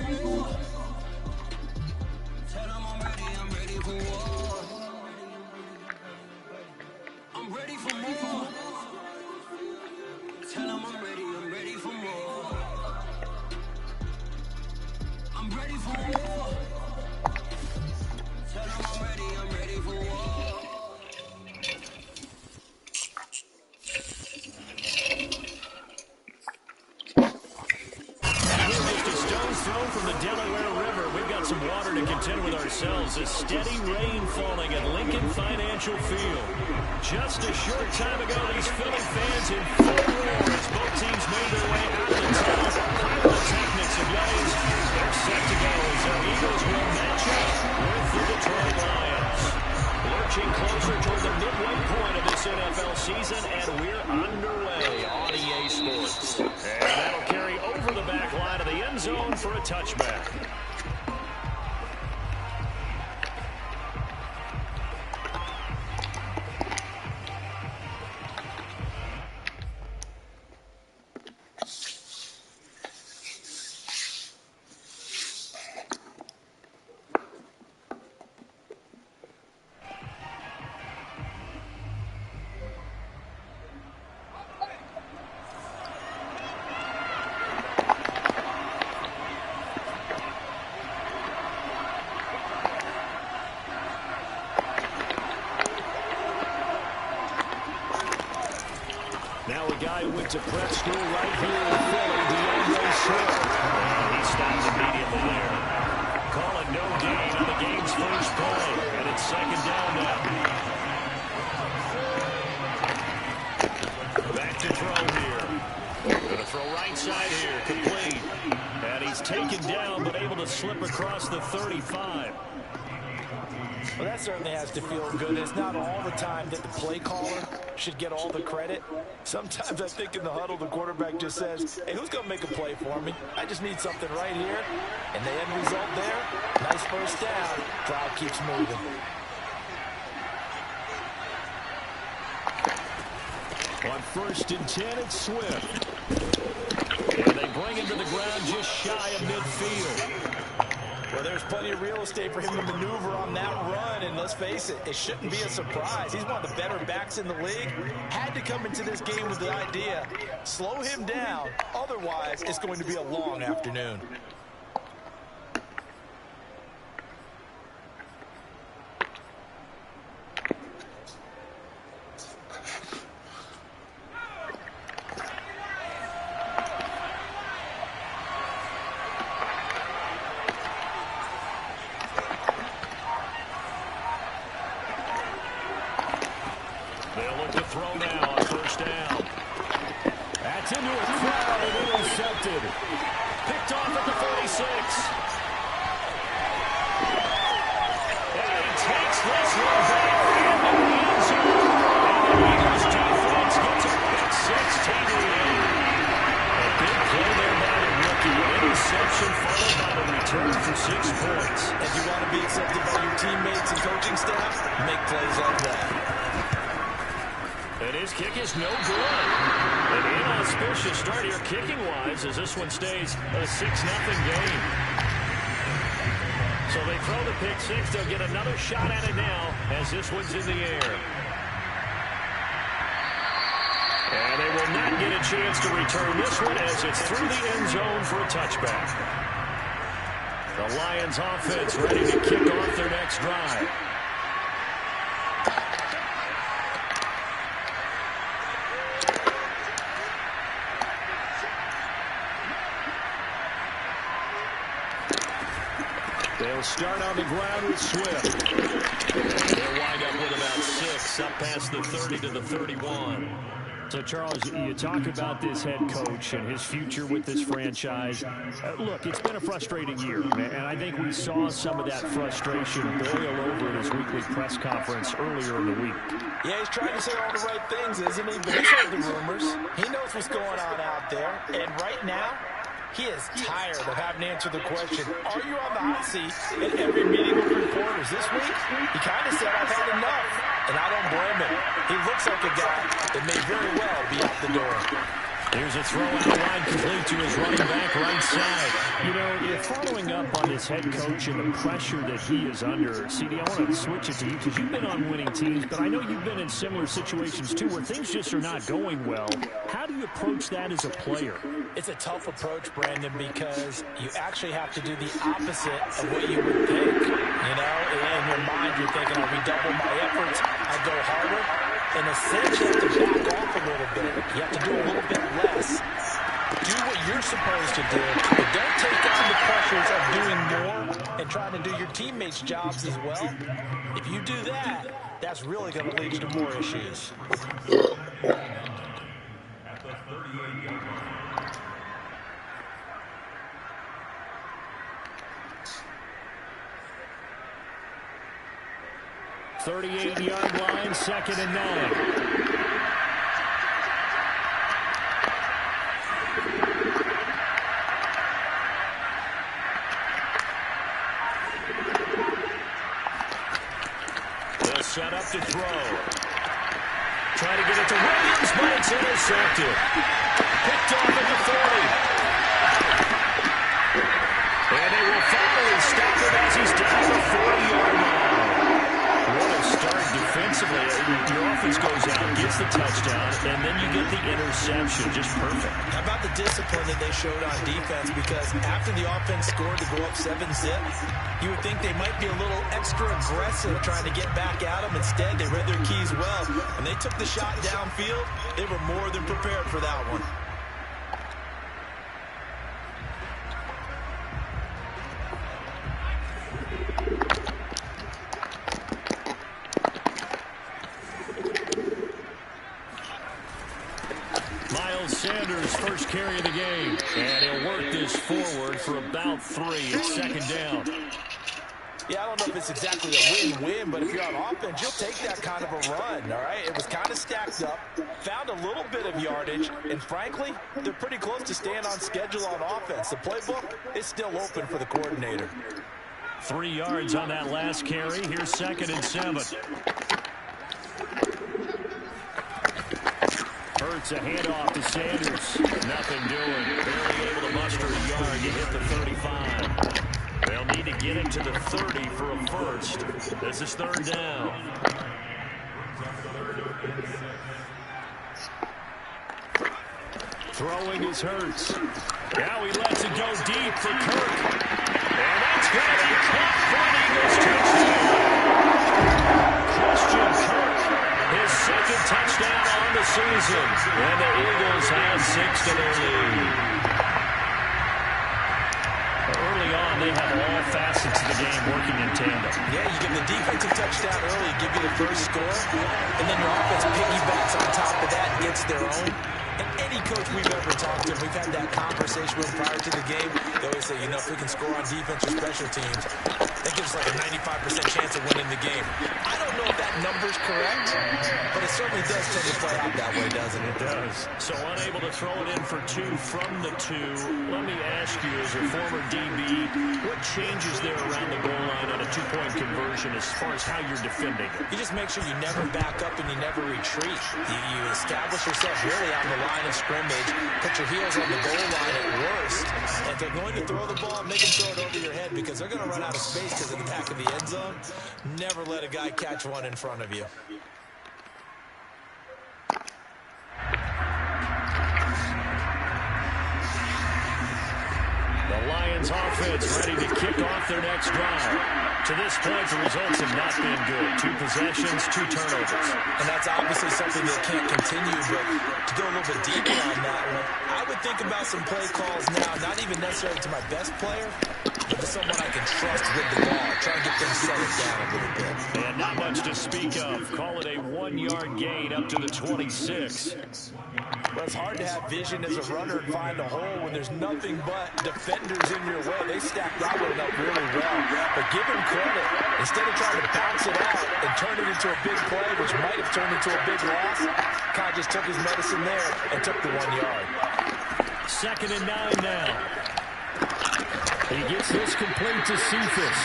Tell them I'm ready for war. I'm ready for more. Tell them I'm ready for more. I'm ready for war. Tell them I'm ready for war. Throw from the Delaware River. We've got some water to contend with ourselves. A steady rain falling at Lincoln Financial Field. Just a short time ago, these Philly fans in full roar as both teams made their way out of the tunnel. Pyrotechnics ablaze. They're set to go as our Eagles will match up with the Detroit Lions. Lurching closer toward the midway point of this NFL season, and we're underway on EA Sports. And that'll carry over the back line of the end zone for a touchback. Now a guy who went to prep school right here in Philly, DeAndre Swift. And he stopped immediately there. Call it no gain on the game's first play. And it's second down now. Back to throw here. Going to throw right side here. Complete. And he's taken down but able to slip across the 35. Well, that certainly has to feel good. It's not all the time that the play caller should get all the credit. Sometimes I think in the huddle, the quarterback just says, hey, who's going to make a play for me? I just need something right here. And the end result there, nice first down. Crowd keeps moving. On 1st and 10, it's Swift. And they bring him to the ground just shy of midfield. Well, there's plenty of real estate for him to maneuver on that run, and let's face it, it shouldn't be a surprise. He's one of the better backs in the league. Had to come into this game with the idea, slow him down, otherwise it's going to be a long afternoon. They'll look to throw now on 1st down. That's into a crowd and intercepted. Picked off at the 46. And he takes this one back into the end zone. And the Eagles defense gets a pick 16 lead. A big play there by the rookie. Interception followed by the return for 6 points. If you want to be accepted by your teammates and coaching staff, make plays like that. And his kick is no good. An inauspicious start here kicking-wise as this one stays a 6-0 game. So they throw the pick 6. They'll get another shot at it now as this one's in the air. And they will not get a chance to return this one as it's through the end zone for a touchback. The Lions offense ready to kick off their next drive. They'll start on the ground with Swift. They'll wind up with about 6, up past the 30 to the 31. So, Charles, you talk about this head coach and his future with this franchise. Look, it's been a frustrating year, and I think we saw some of that frustration boil over at his weekly press conference earlier in the week. Yeah, he's trying to say all the right things, isn't he? But he's heard the rumors. He knows what's going on out there. And right now, he is tired of having to answer the question, are you on the hot seat at every meeting with reporters? This week, he kind of said, I've had enough. And I don't blame him. He looks like a guy that may very well be out the door. Here's a throw out wide, complete to his running back right side. You know, following up on this head coach and the pressure that he is under, CD, I want to switch it to you because you've been on winning teams, but I know you've been in similar situations too where things just are not going well. How do you approach that as a player? It's a tough approach, Brandon, because you actually have to do the opposite of what you would think. You know, in your mind, you're thinking, I redouble my efforts, I go harder. In a sense, you have to back off a little bit. You have to do a little bit less. Do what you're supposed to do, but don't take on the pressures of doing more and trying to do your teammates' jobs as well. If you do that, that's really going to lead you to more issues. At the 38-yard line. 38-yard line, 2nd and 9. They'll set up to throw. Trying to get it to Williams, but it's intercepted. Picked off at the 40. And they will finally stop him as he's down the 40-yard line. What a start defensively. Your offense goes out, gets the touchdown, and then you get the interception. Just perfect. How about the discipline that they showed on defense? Because after the offense scored to go up 7-zip, you would think they might be a little extra aggressive trying to get back at them. Instead, they read their keys well. When they took the shot downfield, they were more than prepared for that one. Sanders' first carry of the game. And he'll work this forward for about 3. It's 2nd down. Yeah, I don't know if it's exactly a win-win, but if you're on offense, you'll take that kind of a run, all right? It was kind of stacked up, found a little bit of yardage, and frankly, they're pretty close to staying on schedule on offense. The playbook is still open for the coordinator. 3 yards on that last carry. Here's 2nd and 7. Hurts a handoff to Sanders. Nothing doing. Barely able to muster a yard to hit the 35. They'll need to get it to the 30 for a first. This is 3rd down. Throwing is Hurts. Now he lets it go deep for Kirk. And that's going to be caught for an Eagles touchdown. Christian Kirk, his 2nd touchdown on the season. And the Eagles have 6 to their lead. Early on, they have all facets of the game working in tandem. Yeah, you give the defensive touchdown early, give you the first score, and then your offense piggybacks on top of that and gets their own. And any coach we've ever talked to, we've had that conversation with prior to the game. They always say, you know, if we can score on defense or special teams, that gives us like a 95% chance of winning the game. I don't know if that number's correct, but it certainly does tend to play out that way, doesn't it? It does. So unable to throw it in for 2 from the 2. Let me ask you, as a former DB, what changes there around the goal line on a 2-point conversion as far as how you're defending it? You just make sure you never back up and you never retreat. You establish yourself really on the line of scrimmage, put your heels on the goal line at worst. And if they're going to throw the ball, make them throw it over your head because they're going to run out of space because of the back of the end zone. Never let a guy catch one in front of you. The Lions offense ready to kick off their next drive. To this point, the results have not been good. 2 possessions, 2 turnovers. And that's obviously something that can't continue, but to go a little bit deeper on that one, I would think about some play calls now, not even necessarily to my best player, but to someone I can trust with the ball. Try and get them settled down a little bit. And not much to speak of. Call it a 1-yard gain up to the 26. Well, it's hard to have vision as a runner and find a hole when there's nothing but defenders in your way. They stacked that one up really well. But give him credit. Instead of trying to bounce it out and turn it into a big play, which might have turned into a big loss, Kai just took his medicine there and took the 1 yard. 2nd and 9 now. He gets this complete to Cephas.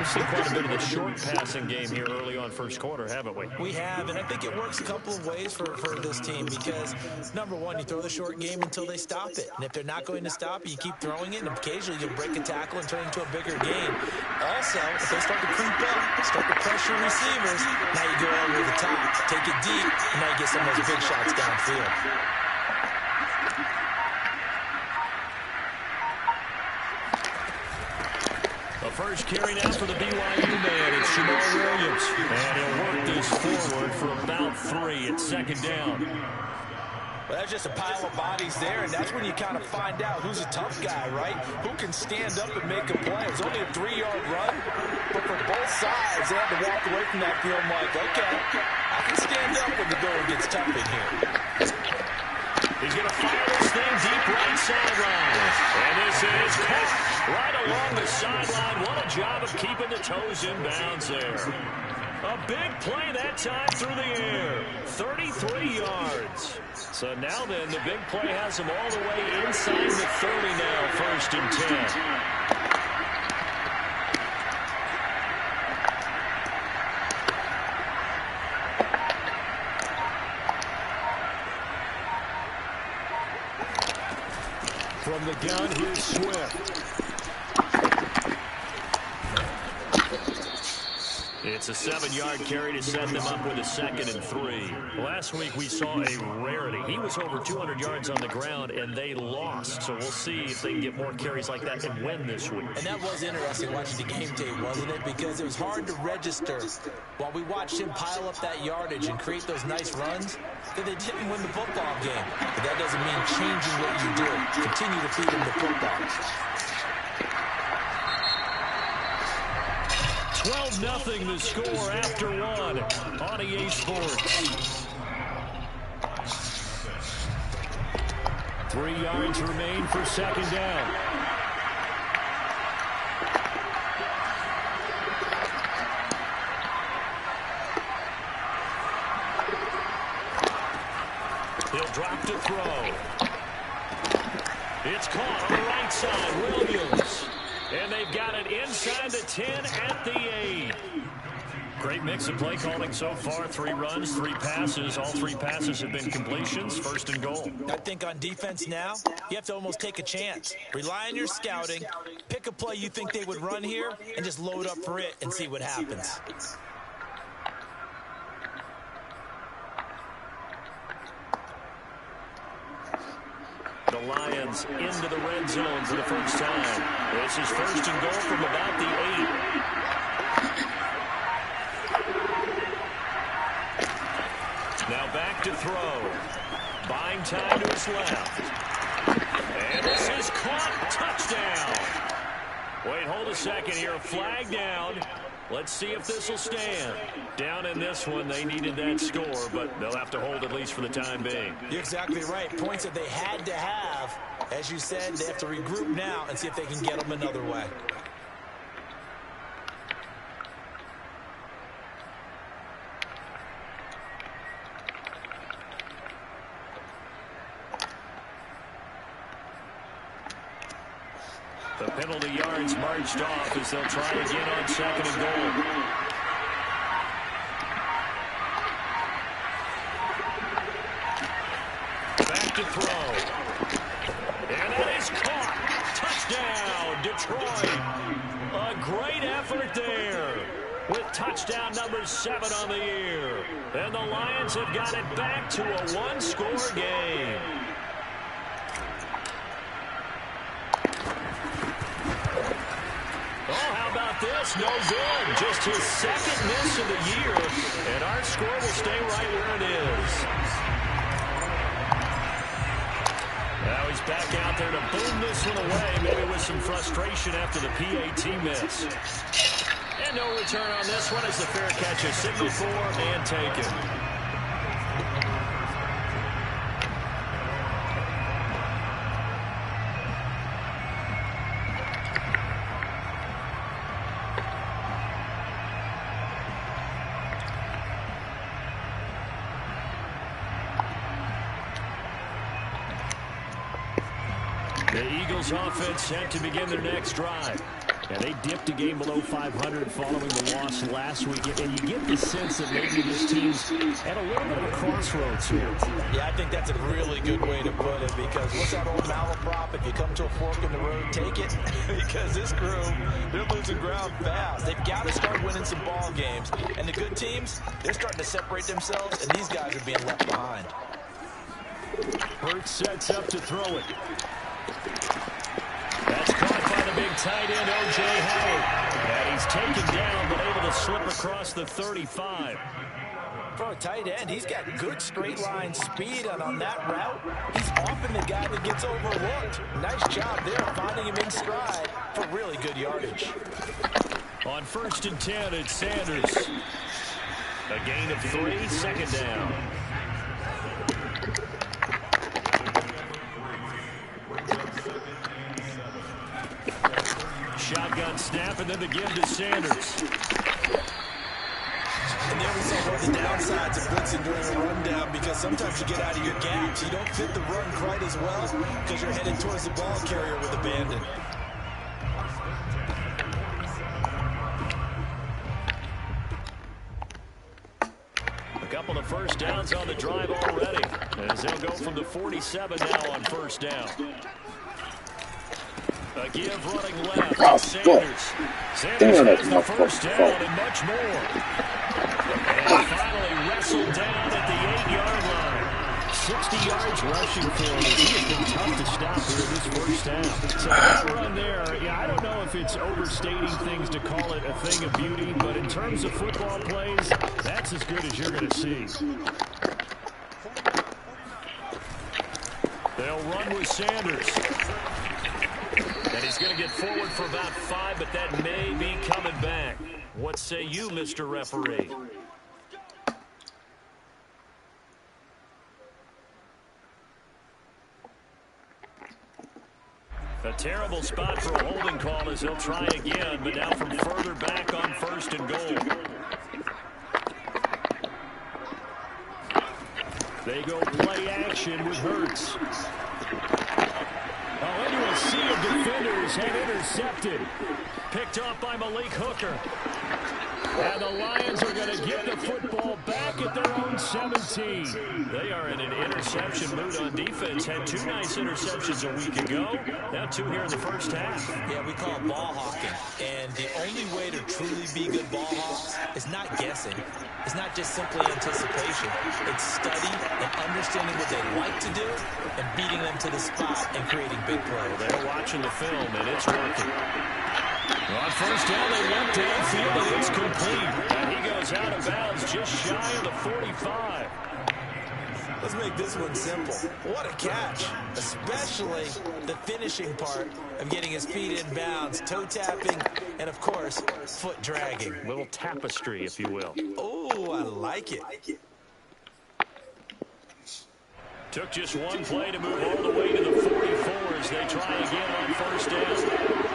We've seen quite a bit of the short passing game here early on first quarter, haven't we? We have, and I think it works a couple of ways for this team because, number one, you throw the short game until they stop it. And if they're not going to stop it, you keep throwing it, and occasionally you'll break a tackle and turn it into a bigger gain. Also, if they start to creep up, start to pressure receivers, now you go over the top, take it deep, and now you get some of those big shots downfield. The first carry now for the BYU man. It's Jamal Williams. And he'll work this forward for about 3. It's second down. Well, that's just a pile of bodies there, and that's when you kind of find out who's a tough guy, right? Who can stand up and make a play. It was only a 3-yard run, but for both sides, they had to walk away from that field like, okay, I can stand up when the going gets tough in here. He's going to fire this thing deep right sideline. And this is caught right along the sideline. What a job of keeping the toes in bounds there. A big play that time through the air. 33 yards. So now then, the big play has him all the way inside the 30 now, first and 10. From the gun, here's Swift. It's a 7-yard carry to set them up with a 2nd and 3. Last week we saw a rarity. He was over 200 yards on the ground, and they lost. So we'll see if they can get more carries like that and win this week. And that was interesting watching the game tape, wasn't it? Because it was hard to register while we watched him pile up that yardage and create those nice runs that they didn't win the football game. But that doesn't mean changing what you do. Continue to feed him the football. 12-0 the score after 1 on EA Sports. 3 yards remain for second down. He'll drop to throw. It's caught on the right side. Williams. And they've got it inside the 10 at the 8. Great mix of play calling so far. 3 runs, 3 passes. All 3 passes have been completions. First and goal. I think on defense now, you have to almost take a chance. Rely on your scouting. Pick a play you think they would run here and just load up for it and see what happens. The Lions into the red zone for the first time. This is first and goal from about the 8. Now back to throw. Buying time to his left. And this is caught. Touchdown. Wait, hold a second here. Flag down. Let's see if this will stand. Down in this one, they needed that score, but they'll have to hold at least for the time being. You're exactly right. Points that they had to have. As you said, they have to regroup now and see if they can get them another way. The penalty yards marched off as they'll try again on second and goal. Back to throw. And that is caught. Touchdown, Detroit. A great effort there with touchdown number 7 on the year. And the Lions have got it back to a 1-score game. This no good. Just his 2nd miss of the year, and our score will stay right where it is. Now he's back out there to boom this one away, maybe with some frustration after the PAT miss. And no return on this one as the fair catch is signaled for and taken. The Eagles offense set to begin their next drive. Yeah, they dipped a game below 500 following the loss last week. And you get the sense that maybe this team's at a little bit of a crossroads here. Yeah, I think that's a really good way to put it, because what's that old malaprop? If you come to a fork in the road, take it. Because this crew, they're losing ground fast. They've got to start winning some ball games. And the good teams, they're starting to separate themselves, and these guys are being left behind. Hurts sets up to throw it. That's caught by the big tight end, O.J. Howard. And he's taken down, but able to slip across the 35. For a tight end, he's got good straight line speed, and on that route, he's often the guy that gets overlooked. Nice job there, finding him in stride for really good yardage. On 1st and 10, it's Sanders. A gain of 3, 2nd down. Shotgun snap, and then the give to Sanders. And there we saw one of the downsides of blitzing during a rundown, because sometimes you get out of your gaps. You don't fit the run quite as well because you're headed towards the ball carrier with abandon. A couple of first downs on the drive already, as they'll go from the 47 now on 1st down. A give running left. Sanders. Sanders has the 1st down and much more. And finally wrestled down at the 8-yard line. 60 yards rushing for him. He has been tough to stop here this 1st down. So that run there, yeah, I don't know if it's overstating things to call it a thing of beauty, but in terms of football plays, that's as good as you're going to see. They'll run with Sanders. And he's going to get forward for about 5, but that may be coming back. What say you, Mr. Referee? A terrible spot for a holding call as he'll try again, but now from further back on 1st and goal. They go play action with Hurts. Oh, into a sea of defenders and intercepted. Picked off by Malik Hooker. And the Lions are going to get the football back at their own 17. They are in an interception mood on defense. Had 2 nice interceptions a week ago. Now 2 here in the 1st half. Yeah, we call it ball hawking. And the only way to truly be good ball hawks is not guessing. It's not just simply anticipation. It's study and understanding what they like to do and beating them to the spot and creating big plays. They're watching the film, and it's working. On 1st down, they went downfield, and it's complete. And he goes out of bounds just shy of the 45. Let's make this one simple. What a catch, especially the finishing part of getting his feet in bounds, toe tapping, and of course, foot dragging. Little tapestry, if you will. Oh, I like it. Took just one play to move all the way to the 44 as they try again on 1st down.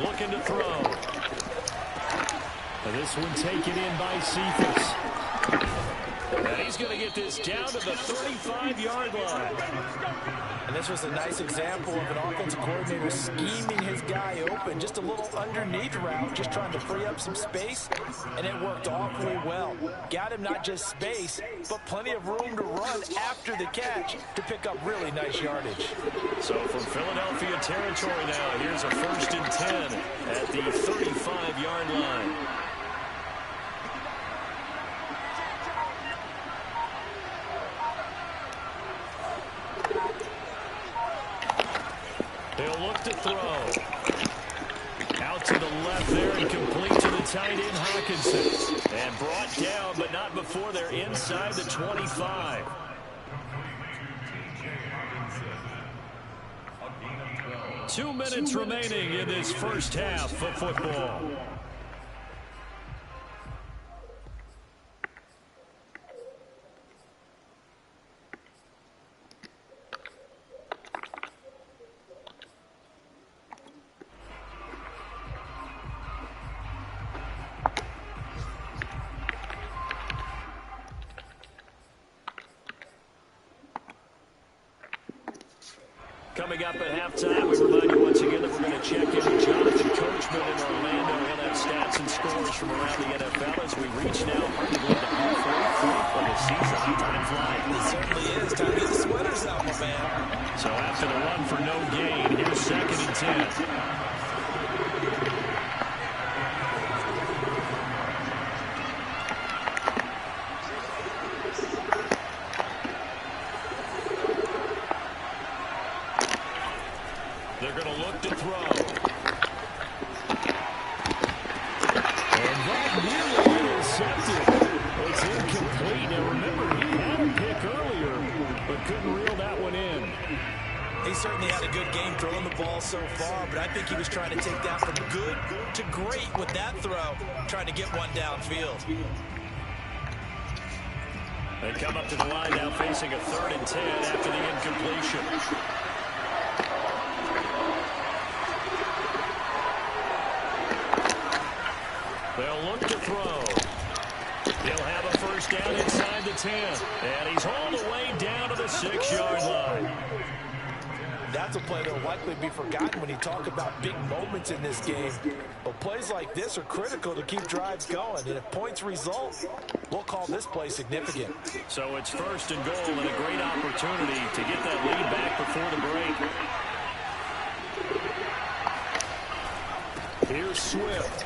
Looking to throw. And this one taken in by Cephas. And he's going to get this down to the 35-yard line. And this was a nice example of an offensive coordinator scheming his guy open. Just a little underneath route, just trying to free up some space, and it worked awfully well. Got him not just space, but plenty of room to run after the catch to pick up really nice yardage. So from Philadelphia territory now, here's a 1st and 10 at the 35-yard line. They'll look to throw. Out to the left there and complete to the tight end, Hawkinson. And brought down, but not before they're inside the 25. Two minutes remaining in this 1st half of football. coming up at halftime. We remind you once again that we're going to check in with Jonathan Coachman in Orlando. He'll have stats and scores from around the NFL as we reach now arguably the halfway point of the season. Time flying. It certainly is. Time to get the sweaters out, my man. So after the run for no gain, here's 2nd and 10. They're going to look to throw. And that nearly intercepted. It's incomplete. Now remember, he had a pick earlier, but couldn't reel that one in. He certainly had a good game throwing the ball so far, but I think he was trying to take that from good to great with that throw, trying to get one downfield. They come up to the line now facing a 3rd and 10 after the incompletion. They'll look to throw. He'll have a first down inside the 10. And he's hauled away down to the 6-yard line. That's a play that will likely be forgotten when you talk about big moments in this game. But plays like this are critical to keep drives going. And if points result, we'll call this play significant. So it's 1st and goal and a great opportunity to get that lead back before the break. Here's Swift.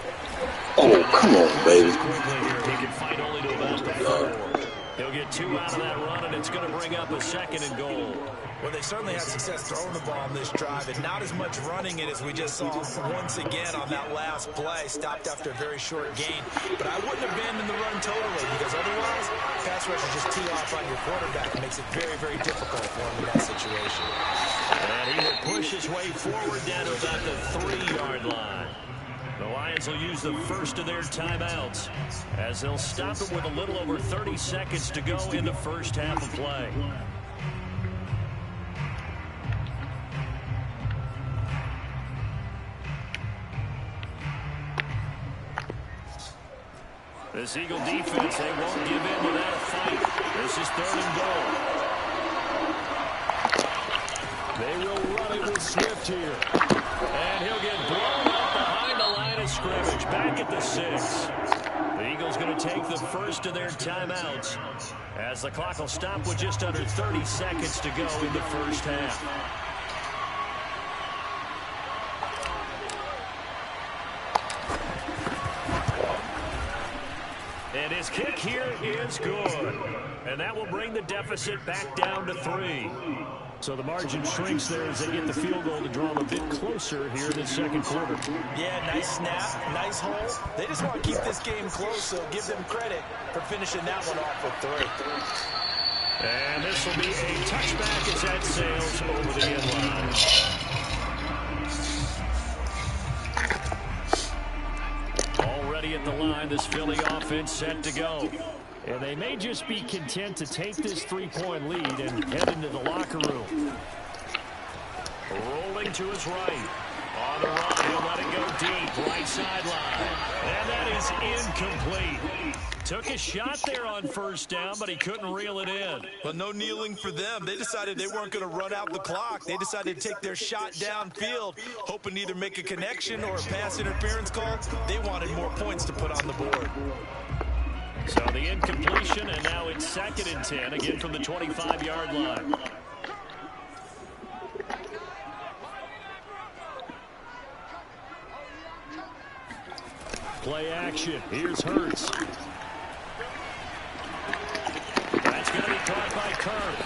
Oh, come on, baby. Quickly here, he can fight only to about the 4. He'll get 2 out of that run, and it's going to bring up a 2nd and goal. Well, they certainly had success throwing the ball on this drive, and not as much running it as we just saw once again on that last play. Stopped after a very short gain. But I wouldn't abandon the run totally, because otherwise, pass rush is just tee off on your quarterback. It makes it very, very difficult for him in that situation. And he will push his way forward down to about the 3-yard line. The Lions will use the first of their timeouts as they'll stop it with a little over 30 seconds to go in the first half of play. This Eagle defense, they won't give in without a fight. This is 3rd and goal. They will run it with Swift here. And he'll get blown up behind the line of scrimmage, back at the 6. The Eagles going to take the first of their timeouts as the clock will stop with just under 30 seconds to go in the first half. And his kick here is good. And that will bring the deficit back down to 3. So the margin shrinks there as they get the field goal to draw them a bit closer here in the 2nd quarter. Yeah, nice snap, nice hole. They just want to keep this game close, so give them credit for finishing that one off with 3. And this will be a touchback as that sails over the end line. Already at the line, this Philly offense set to go. And they may just be content to take this 3-point lead and head into the locker room. Rolling to his right. On the run, he'll let it go deep. Right sideline. And that is incomplete. Took a shot there on 1st down, but he couldn't reel it in. But no kneeling for them. They decided they weren't going to run out the clock. They decided to take their shot downfield, hoping to either make a connection or a pass interference call. They wanted more points to put on the board. So the incompletion, and now it's 2nd and 10, again from the 25-yard line. Play action. Here's Hurts. That's going to be caught by Kirk.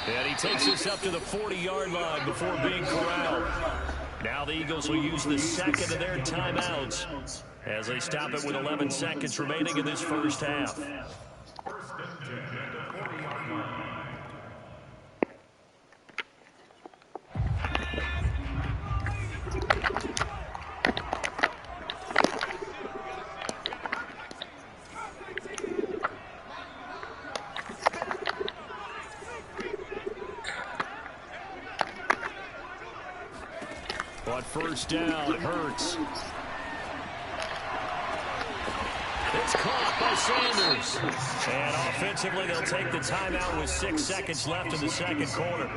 And he takes this up to the 40-yard line before being corralled. Now the Eagles will use the 2nd of their timeouts as they stop it with 11 seconds remaining in this first half. But 1st down, Hurts. It's caught by Sanders. And offensively, they'll take the timeout with 6 seconds left in the 2nd quarter.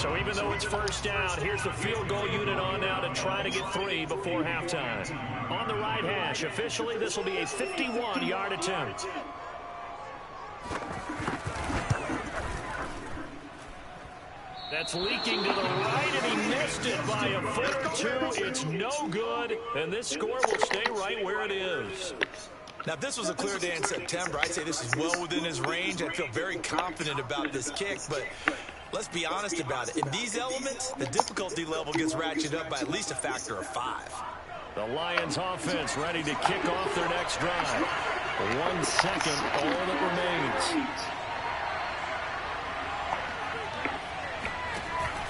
So even though it's first down, here's the field goal unit on now to try to get 3 before halftime. On the right hash, officially this will be a 51-yard attempt. That's leaking to the right, and he missed it by a foot or two. It's no good, and this score will stay right where it is. Now, if this was a clear day in September, I'd say this is well within his range. I feel very confident about this kick, but let's be honest about it. In these elements, the difficulty level gets ratcheted up by at least a factor of 5. The Lions offense ready to kick off their next drive. 1 second, all that remains.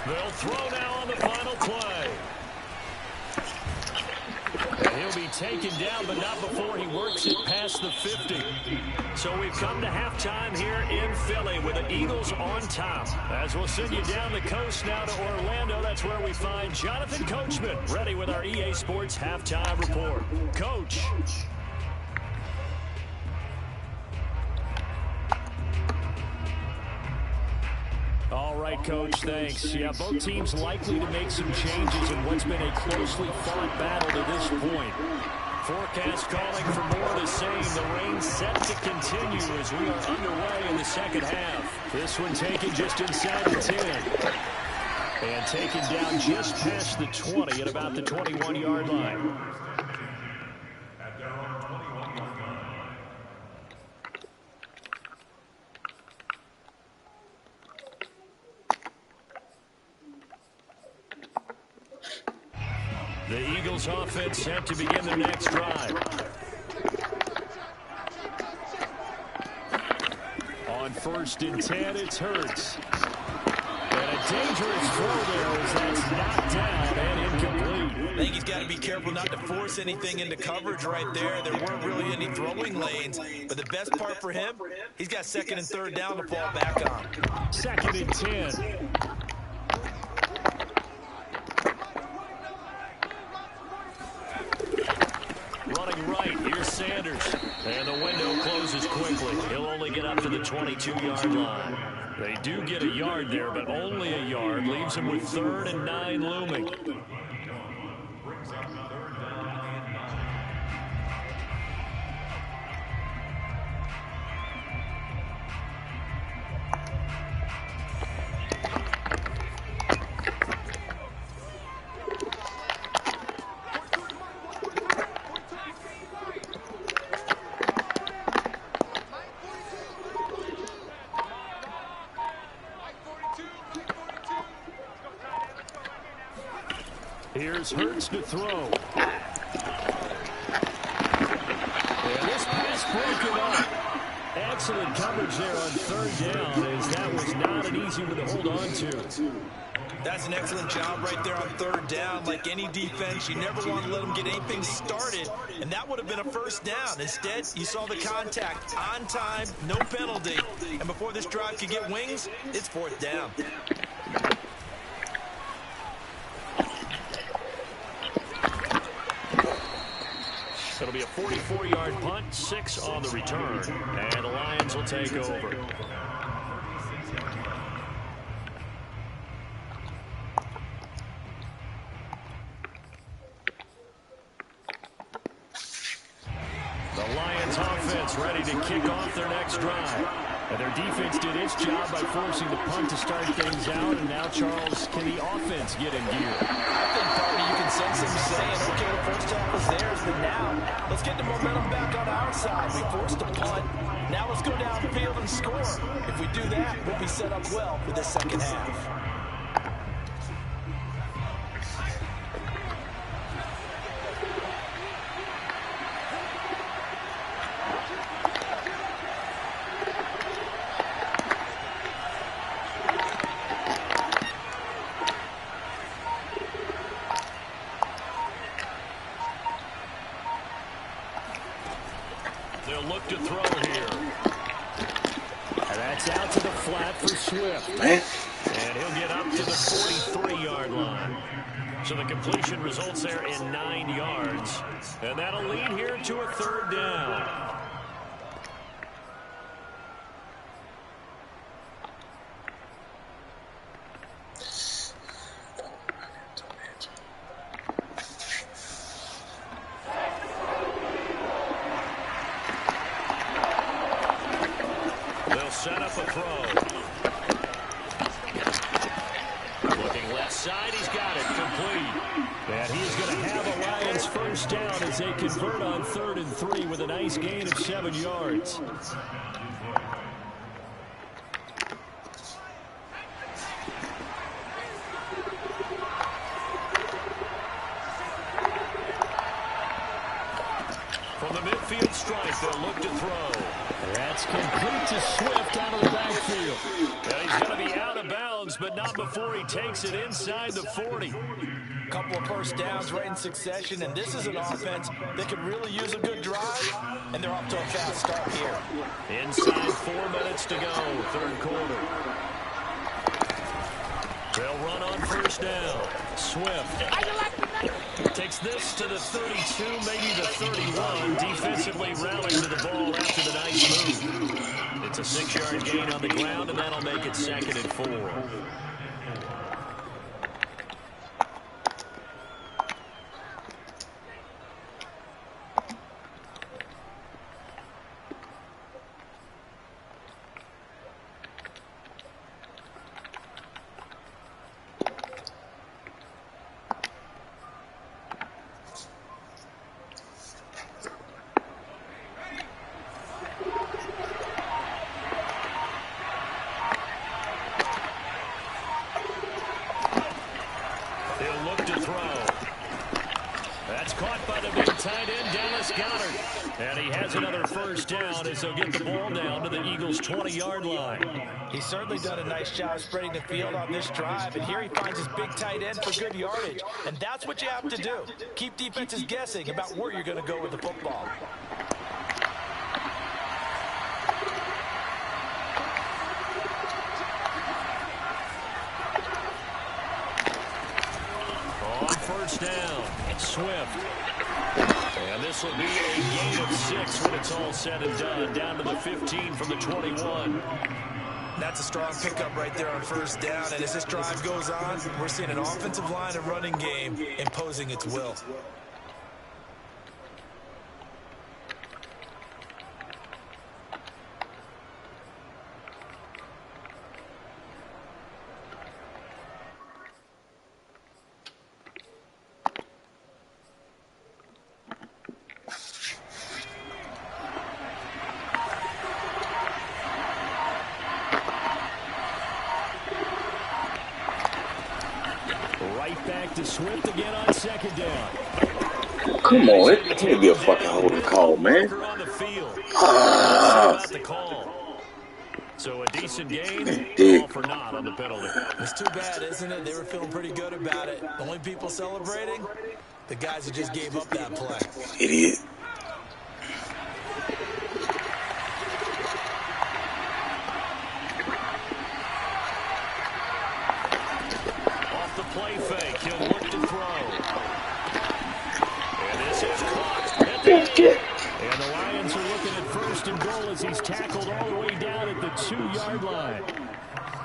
They'll throw now on the final play. And he'll be taken down, but not before he works it past the 50. So we've come to halftime here in Philly with the Eagles on top. As we'll send you down the coast now to Orlando, that's where we find Jonathan Coachman ready with our EA Sports halftime report. Coach. All right, Coach, thanks. Yeah, both teams likely to make some changes in what's been a closely fought battle to this point. Forecast calling for more of the same. The rain set to continue as we are underway in the second half. This one taken just inside the 10. And taken down just past the 20 at about the 21-yard line. The Eagles offense set to begin their next drive. On 1st and 10, it's Hurts. And a dangerous throw there as that's knocked down and incomplete. I think he's got to be careful not to force anything into coverage right there. There weren't really any throwing lanes. But the best part for him, he's got 2nd and 3rd down to fall back on. 2nd and 10. Running right, here's Sanders. And the window closes quickly. He'll only get up to the 22-yard line. They do get a yard there, but only a yard. Leaves him with 3rd and 9 looming. Here's Hurts to throw. And this pass broken up. Excellent coverage there on 3rd down, as that was not an easy one to hold on to. That's an excellent job right there on 3rd down. Like any defense, you never want to let them get anything started, and that would have been a 1st down. Instead, you saw the contact on time, no penalty, and before this drive could get wings, it's 4th down. It'll be a 44-yard punt, 6 on the return, and the Lions will take over. The Lions offense ready to kick off their next drive. And their defense did its job by forcing the punt to start things out. And now, Charles, can the offense get in gear? I think, Party, you can sense them saying, okay, the first half was theirs, but now let's get the momentum back on our side. We forced a punt. Now let's go downfield and score. If we do that, we'll be set up well for the second half. They'll look to throw here. And that's out to the flat for Swift. And he'll get up to the 43-yard line. So the completion results there in 9 yards. And that'll lead here to a 3rd down. set up a throw. Looking left side, he's got it complete. And he's going to have a Lions first down as they convert on 3rd and 3 with a nice gain of 7 yards. From the midfield stripe, they'll look to throw. That's complete to Swift out of the backfield. And he's going to be out of bounds, but not before he takes it inside the 40. Couple of first downs right in succession, and this is an offense that could really use a good drive, and they're off to a fast start here. Inside 4 minutes to go, 3rd quarter. They'll run on first down. Swift takes this to the 32, maybe the 31. Defensively rallying to the ball after the nice move. It's a 6-yard gain on the ground, and that'll make it 2nd and 4. And he has another first down as they'll get the ball down to the Eagles' 20-yard line. He's certainly done a nice job spreading the field on this drive, and here he finds his big tight end for good yardage. And that's what you have to do. Keep defenses guessing about where you're going to go with the football. On first down, Swift. And this will be a gain of 6 when it's all said and done. Down to the 15 from the 21. That's a strong pickup right there on first down. And as this drive goes on, we're seeing an offensive line and running game imposing its will. Back to Swift again on 2nd down. Come on, it can't be a fucking holding call, man. So a decent gain, all for naught on the penalty. It's too bad, isn't it? They were feeling pretty good about it. The only people celebrating, the guys who just gave up that play. Idiot. Play fake, he'll look to throw. And this is caught. And the Lions are looking at 1st and goal as he's tackled all the way down at the 2-yard line.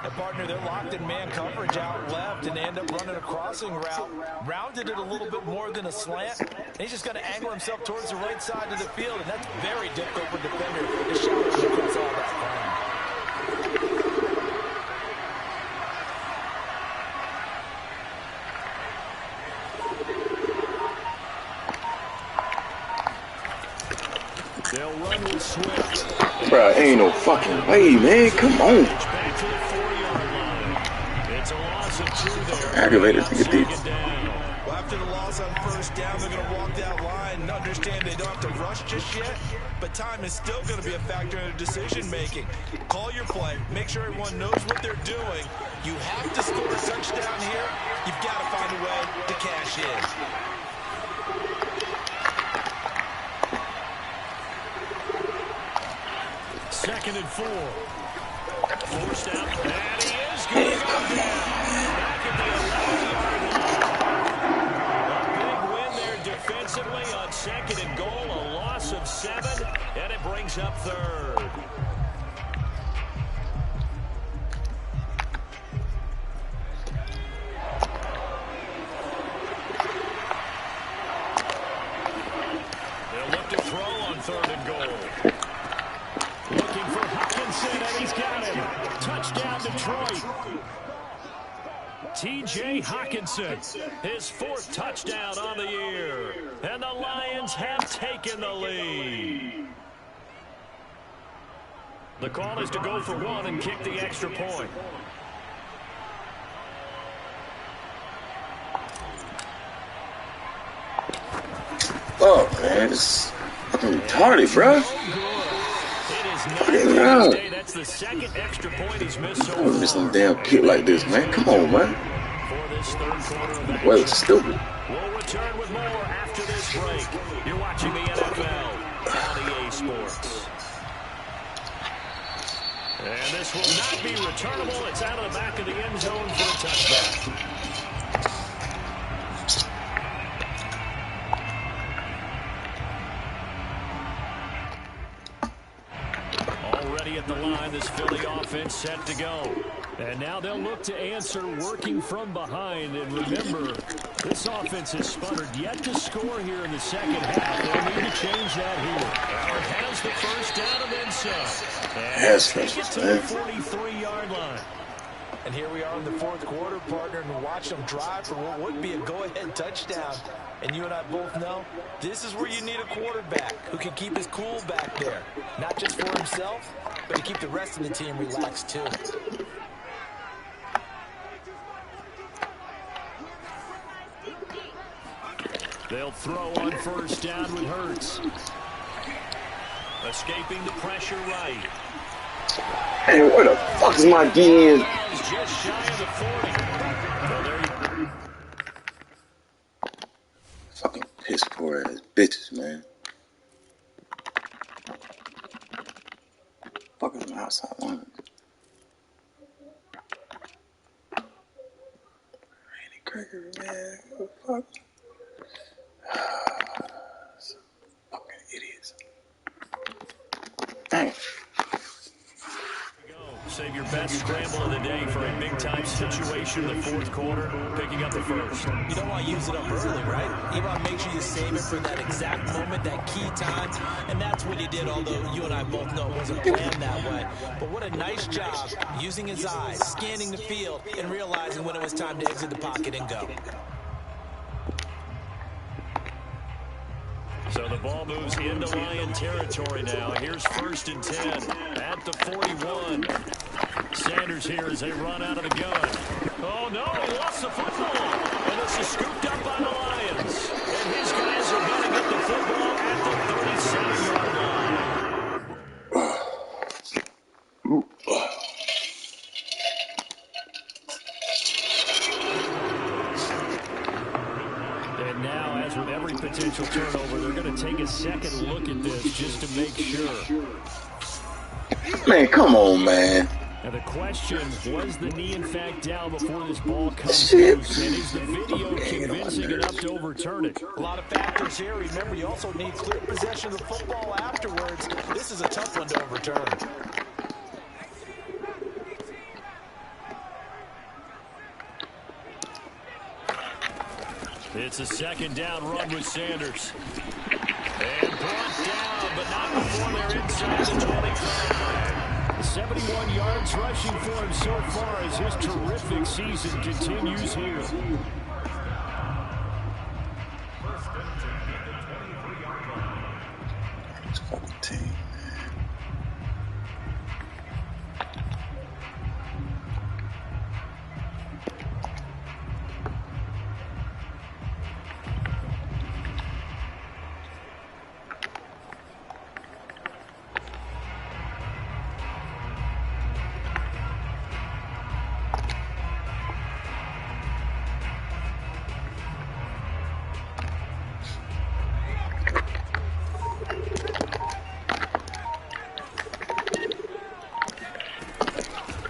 And partner, they're locked in man coverage out left, and they end up running a crossing route. Rounded it a little bit more than a slant. And he's just going to angle himself towards the right side of the field, and that's very difficult for a defender to shout across all that ground. They'll run with Swift. Bro, ain't no fucking way, man. Come on. Back to the 4-yard line. It's a loss of 2 there. Aggravated to get these. Well, after the loss on first down, they're going to walk that line and understand they don't have to rush just yet, but time is still going to be a factor in their decision-making. Call your play. Make sure everyone knows what they're doing. You have to score a touchdown here. You've got to find a way to cash in. 2nd and 4. Forced out, and he is going to go down. Back at the 11-yard line. A big win there defensively on 2nd and goal. A loss of 7, and it brings up 3rd. They'll look to throw on 3rd and goal. Looking for Hutchinson, and he's got T.J. Hawkinson, his 4th touchdown on the year. And the Lions have taken the lead. The call is to go for 1 and kick the extra point. Oh, man, it's fucking retarded, bro. That's the 2nd extra point he's missed so I'm missing a damn kick like this, man. Come on, man. For this 3rd quarter of action. Well, it's stupid. We'll return with more after this break. You're watching the NFL on EA Sports. And this will not be returnable. It's out of the back of the end zone for a touchdown. Already at the line, this Philly offense set to go. And now they'll look to answer working from behind. And remember, this offense has sputtered yet to score here in the 2nd half. They'll need to change that here. Howard has the 1st down and then some. And take it to the 43-yard line. And here we are in the 4th quarter, partner, and watch them drive for what would be a go-ahead touchdown. And you and I both know this is where you need a quarterback who can keep his cool back there. Not just for himself, but to keep the rest of the team relaxed too. They'll throw on 1st down with Hurts. Escaping the pressure right. Hey, where the fuck is my DN? Just shy of the 40. Fucking piss poor ass bitches, man. Fucking outside lines. Randy Gregory, man. What the fuck? Fucking idiots. Dang. Save your best scramble of the day for a big-time situation in the 4th quarter, picking up the 1st. You don't want to use it up early, right? You want to make sure you save it for that exact moment, that key time. And that's what he did, although you and I both know it wasn't planned that way. But what a nice job using his eyes, scanning the field, and realizing when it was time to exit the pocket and go. So the ball moves into Lion territory now. Here's 1st and 10 at the 41. Sanders here as they run out of the gun. Oh, no, he lost the football. And this is scooped up by the Lions. And his guys are going to get the football at the 37-yard line. And now, as with every potential turnover, they're going to take a 2nd look at this just to make sure. Man, come on, man. Now the question, was the knee in fact down before this ball comes loose? And is the video convincing enough to overturn it? A lot of factors here. Remember, you also need clear possession of the football afterwards. This is a tough one to overturn. It's a 2nd down run with Sanders. And brought down, but not before they're inside the 25. 71 yards rushing for him so far as his terrific season continues here. This fucking team.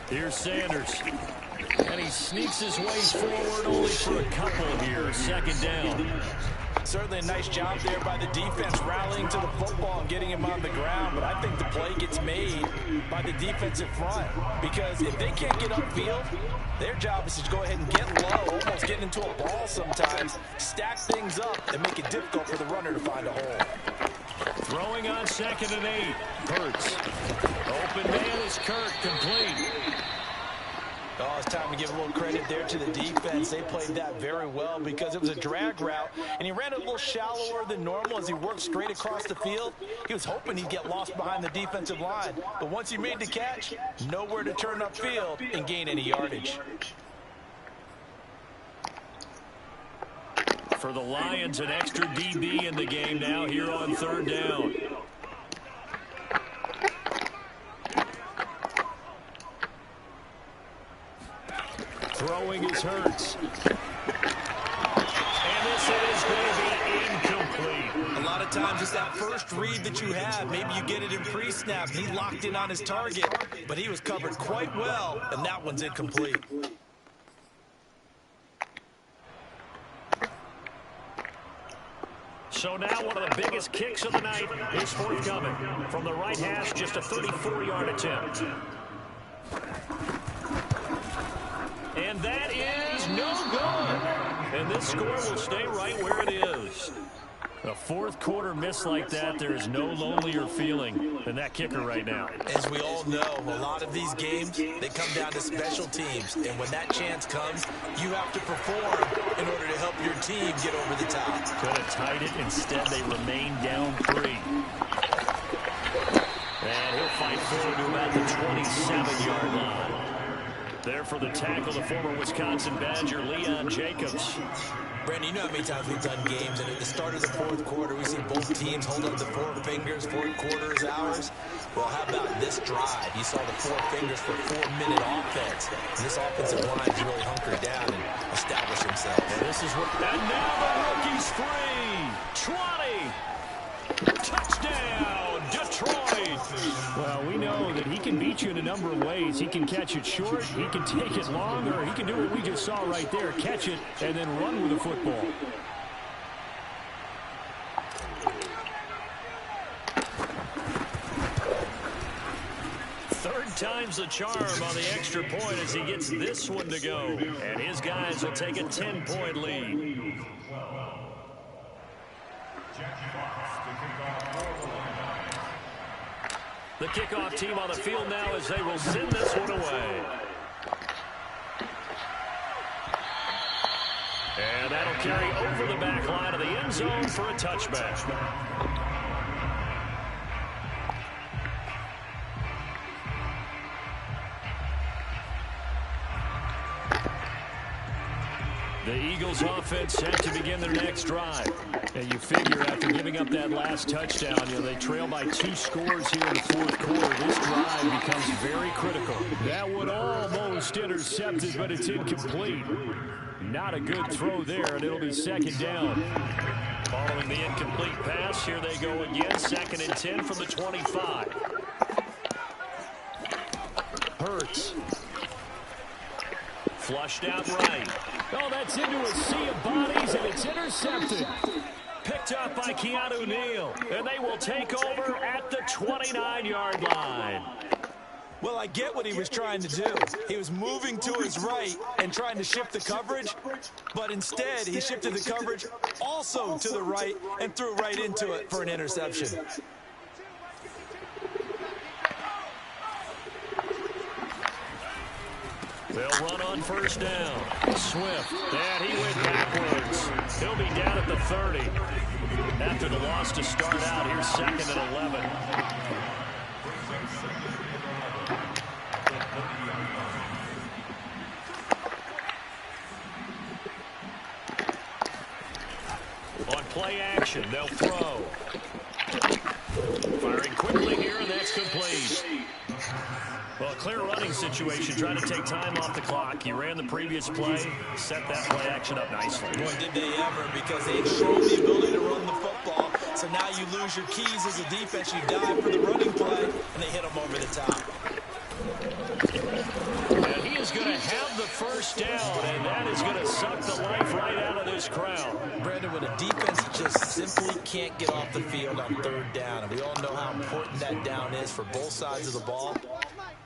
Here's Sanders. And he sneaks his way forward only for a couple here. 2nd down. Certainly a nice job there by the defense rallying to the football and getting him on the ground. But I think the play gets made by the defensive front. Because if they can't get upfield, their job is to go ahead and get low, almost get into a ball sometimes, stack things up, and make it difficult for the runner to find a hole. Throwing on 2nd and 8. Hurts. Open man is Kirk, complete. Oh, it's time to give a little credit there to the defense. They played that very well because it was a drag route, and he ran it a little shallower than normal as he worked straight across the field. He was hoping he'd get lost behind the defensive line, but once he made the catch, nowhere to turn upfield and gain any yardage. For the Lions, an extra DB in the game now here on third down. Throwing is Hurts. And this is going to be incomplete. A lot of times it's that first read that you have. Maybe you get it in pre-snap. He locked in on his target, but he was covered quite well, and that one's incomplete. So now one of the biggest kicks of the night is forthcoming. From the right hash, just a 34-yard attempt. And that is no good. And this score will stay right where it is. A fourth quarter miss like that, there is no lonelier feeling than that kicker right now. As we all know, a lot of these games, they come down to special teams. And when that chance comes, you have to perform in order to help your team get over the top. Could have tied it. Instead, they remain down 3. And he'll fight forward to about the 27-yard line. There for the tackle, the former Wisconsin Badger, Leon Jacobs. Brandon, you know how many times we've done games, and at the start of the fourth quarter, we see both teams hold up the 4 fingers, 4 quarters, hours. Well, how about this drive? You saw the 4 fingers for 4-minute offense. And this offensive line has really hunkered down and established themselves. And this is what. And now the rookie's free. 20. Touchdown, Detroit. Well, we know that he can beat you in a number of ways. He can catch it short, he can take it long, or he can do what we just saw right there, catch it and then run with the football. Third time's the charm on the extra point as he gets this one to go. And his guys will take a 10-point lead. The kickoff team on the field now as they will send this one away. And that'll carry over the back line of the end zone for a touchback. The Eagles offense set to begin their next drive. And you figure after giving up that last touchdown, they trail by 2 scores here in the fourth quarter. This drive becomes very critical. That one almost intercepted, but it's incomplete. Not a good throw there, and it'll be second down. Following the incomplete pass, here they go again. 2nd and 10 from the 25. Hurts. Flushed out right. Oh, that's into a sea of bodies, and it's intercepted. Picked up by Keanu Neal. And they will take over at the 29-yard line. Well, I get what he was trying to do. He was moving to his right and trying to shift the coverage, but instead he shifted the coverage also to the right and threw right into it for an interception. They'll run on first down. Swift. And he went backwards. He'll be down at the 30. After the loss to start out, here's 2nd and 11. On play action, they'll throw. Firing quickly here, and that's complete. Well, a clear running situation, trying to take time off the clock. He ran the previous play, set that play action up nicely. Boy, did they ever, because they had shown the ability to run the football. So now you lose your keys as a defense. You dive for the running play, and they hit them over the top. And he is going to have the first down, and that is going to suck the life right out of this crowd. Brandon, when a defense just simply can't get off the field on 3rd down, and we all know how important that down is for both sides of the ball,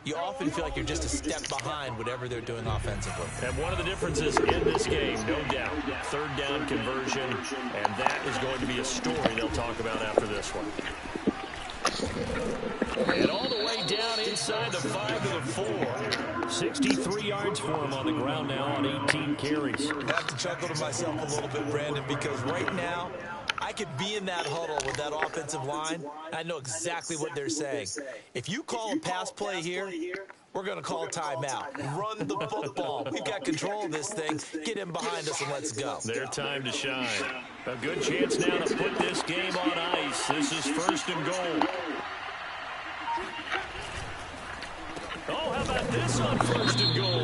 you often feel like you're just a step behind whatever they're doing offensively. And one of the differences in this game, no doubt, 3rd down conversion, and that is going to be a story they'll talk about after this one. And all the way down inside the 5 to the 4. 63 yards for him on the ground now on 18 carries. I have to chuckle to myself a little bit, Brandon, because right now I could be in that huddle with that offensive line. I know exactly what they're saying. If you call a pass play here, we're going to call a timeout. Run the football. We've got control of this thing. Get him behind us and let's go. Their time to shine. A good chance now to put this game on ice. This is 1st and goal. Oh, how about this on 1st and goal?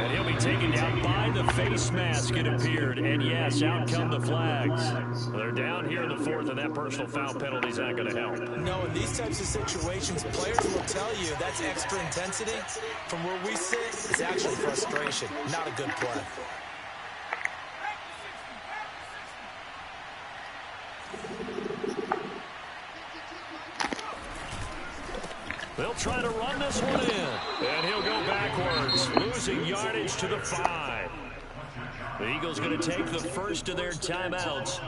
And he'll be taken down by the face mask, it appeared. And yes, out come the flags. They're down here in the 4th, and that personal foul penalty is not going to help. No, in these types of situations, players will tell you that's extra intensity. From where we sit, it's actually frustration, not a good play. They'll try to run this one in. And he'll go backwards, losing yardage to the 5. The Eagles going to take the first of their timeouts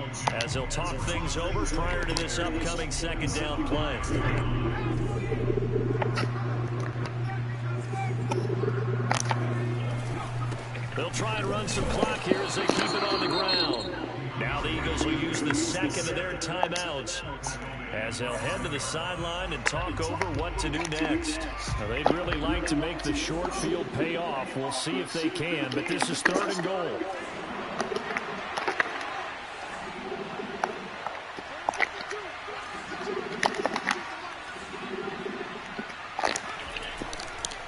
as they'll talk things over prior to this upcoming 2nd down play. They'll try and run some clock here as they keep it on the ground. Now the Eagles will use the 2nd of their timeouts as they'll head to the sideline and talk over what to do next. Now, they'd really like to make the short field pay off. We'll see if they can, but this is 3rd and goal.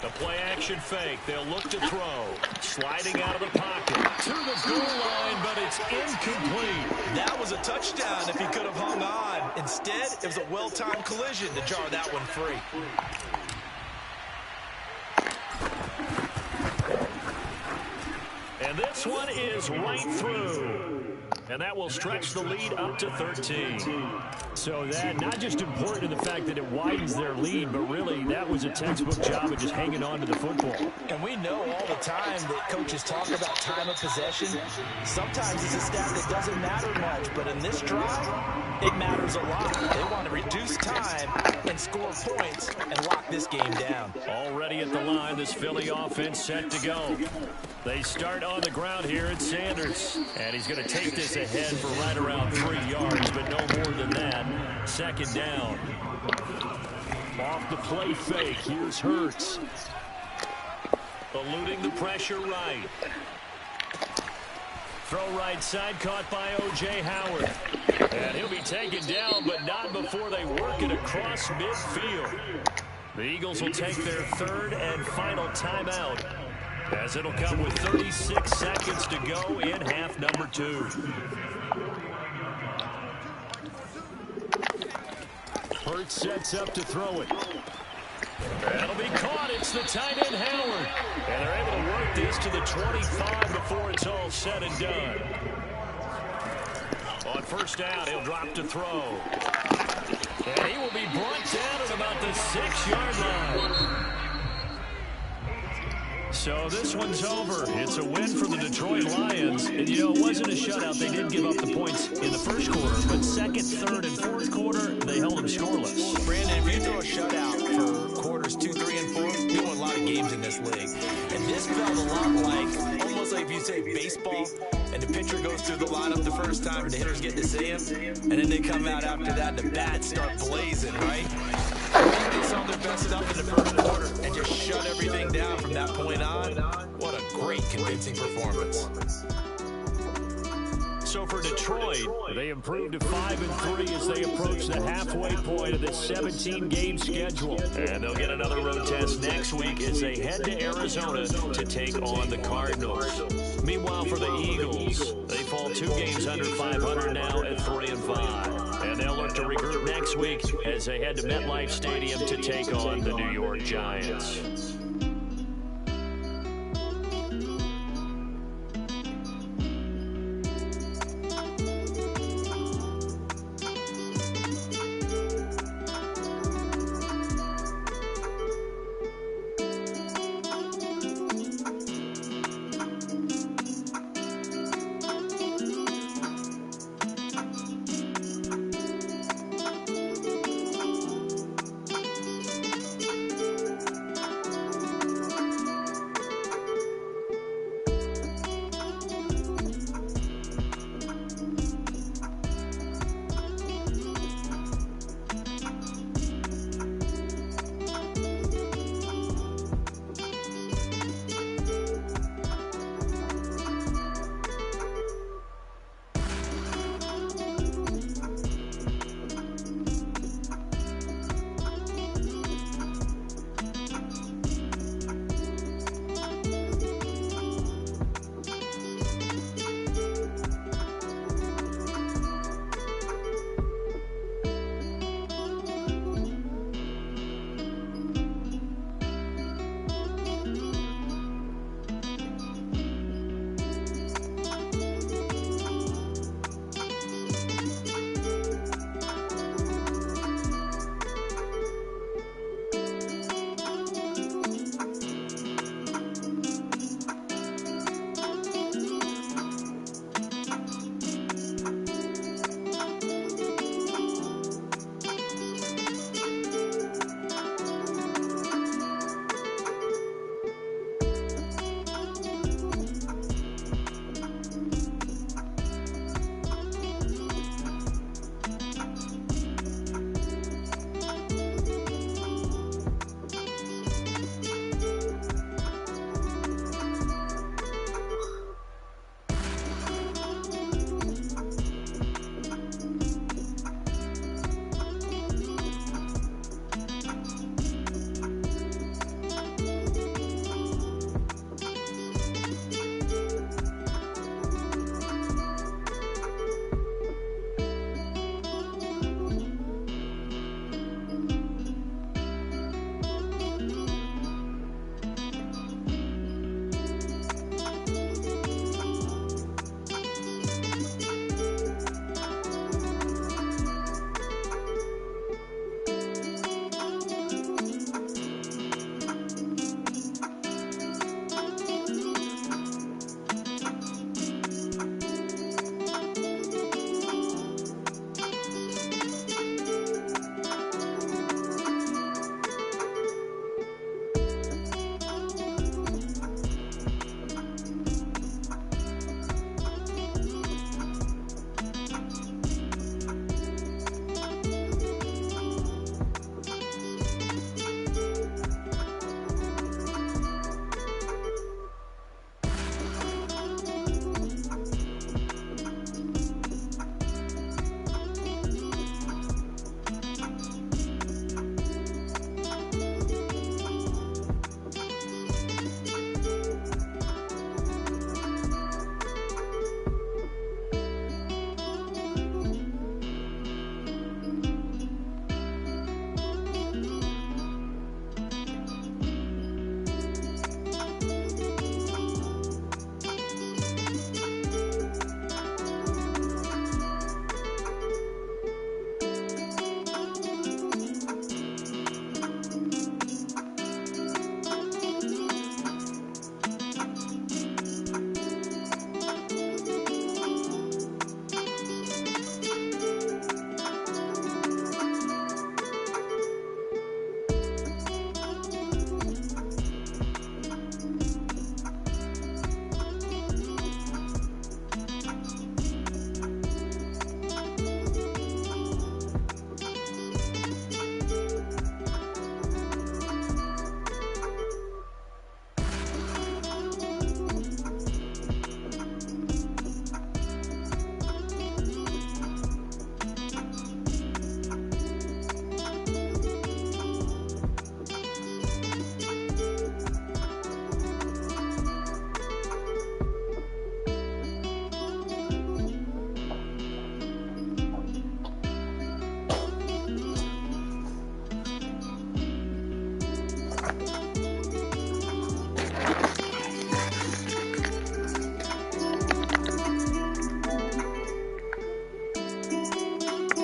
The play action fake. They'll look to throw. Sliding out of the pocket to the goal line, but it's incomplete. That was a touchdown if he could have hung on. Instead, it was a well-timed collision to jar that one free. And this one is right through. And that will stretch the lead up to 13. So that not just important in the fact that it widens their lead, but really that was a textbook job of just hanging on to the football. And we know all the time that coaches talk about time of possession. Sometimes it's a stat that doesn't matter much, but in this drive, it matters a lot. They want to reduce time and score points and lock this game down. Already at the line, this Philly offense set to go. They start on the ground here at Sanders. And he's going to take this ahead for right around 3 yards, but no more than that. 2nd down. Off the play fake, here's Hurts. Eluding the pressure right. Throw right side, caught by O.J. Howard. And he'll be taken down, but not before they work it across midfield. The Eagles will take their 3rd and final timeout, as it'll come with 36 seconds to go in half number 2. Hurts sets up to throw it. That'll be caught. It's the tight end, Howard. And they're able to work this to the 25 before it's all said and done. On 1st down, he'll drop to throw. And he will be brought down at about the 6-yard line. So this one's over. It's a win for the Detroit Lions. And, you know, it wasn't a shutout. They did give up the points in the 1st quarter. But 2nd, 3rd, and 4th quarter, they held them scoreless. Brandon, if you throw a shutout for quarters 2, 3, and 4, you won a lot of games in this league. And this felt a lot like, almost like if you say baseball, and the pitcher goes through the lineup the first time, and the hitters get to see him, and then they come out after that, and the bats start blazing, right? I think they saw their best stuff in the 1st quarter and just shut everything down from that point on. What a great, convincing performance. So for Detroit, they improved to 5-3 as they approach the halfway point of this 17-game schedule. And they'll get another road test next week as they head to Arizona to take on the Cardinals. Meanwhile, for the Eagles, they fall 2 games under 500 now at 3-5. And they'll look to regroup next week as they head to MetLife Stadium to take on the New York Giants.